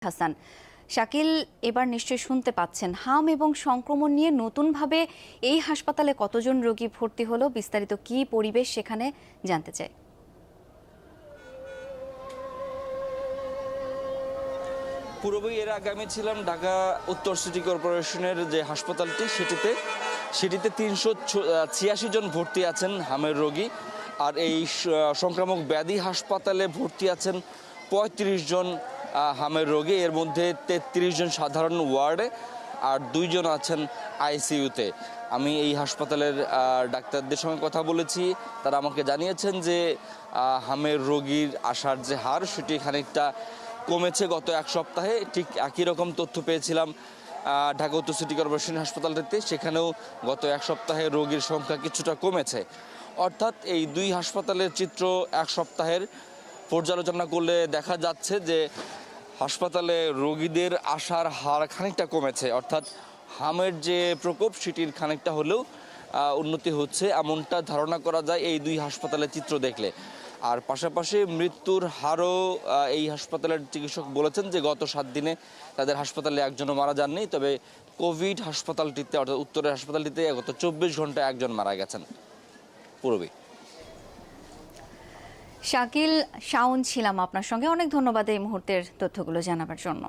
হাসান। শাকিল, এবার নিশ্চয়ই শুনতে পাচ্ছেন হাম এবং সংক্রমণ নিয়ে নতুনভাবে এই হাসপাতালে কতজন রোগী ভর্তি হলো, বিস্তারিত কি পরিবেশ সেখানে জানতে চাই। পূর্বেই এর আগে আমি ছিলাম ঢাকা উত্তর সিটি কর্পোরেশনের যে হাসপাতালটি সেটিতে ৩৮৬ জন ভর্তি আছেন হামের রোগী। আর এই সংক্রামক ব্যাধি হাসপাতালে ভর্তি আছেন ৩৫ জন হামের রোগী। এর মধ্যে ৩৩ জন সাধারণ ওয়ার্ডে আর 2 জন আছেন আইসিইউতে। আমি এই হাসপাতালের ডাক্তারদের সঙ্গে কথা বলেছি, তারা আমাকে জানিয়েছেন যে হামের রোগীর আসার যে হার সেটি খানিকটা কমেছে গত এক সপ্তাহে। ঠিক একই রকম তথ্য পেয়েছিলাম ঢাকা উত্তর সিটি কর্পোরেশন হাসপাতালটিতে, সেখানেও গত এক সপ্তাহে রোগীর সংখ্যা কিছুটা কমেছে। অর্থাৎ এই দুই হাসপাতালের চিত্র এক সপ্তাহের পর্যালোচনা করলে দেখা যাচ্ছে যে হাসপাতালে রোগীদের আসার হার খানিকটা কমেছে। অর্থাৎ হামের যে প্রকোপ সেটির খানিকটা হলেও উন্নতি হচ্ছে, এমনটা ধারণা করা যায় এই দুই হাসপাতালের চিত্র দেখলে। আর পাশাপাশি মৃত্যুর হারও এই হাসপাতালের চিকিৎসক বলেছেন যে গত 7 দিনে তাদের হাসপাতালে একজনও মারা যাননি। তবে কোভিড হাসপাতালটিতে অর্থাৎ উত্তরের হাসপাতালটিতে গত 24 ঘন্টায় একজন মারা গেছেন। পূর্বে শাকিল, শাওন ছিলাম আপনার সঙ্গে। অনেক ধন্যবাদ এই মুহূর্তের তথ্যগুলো জানাবার জন্য।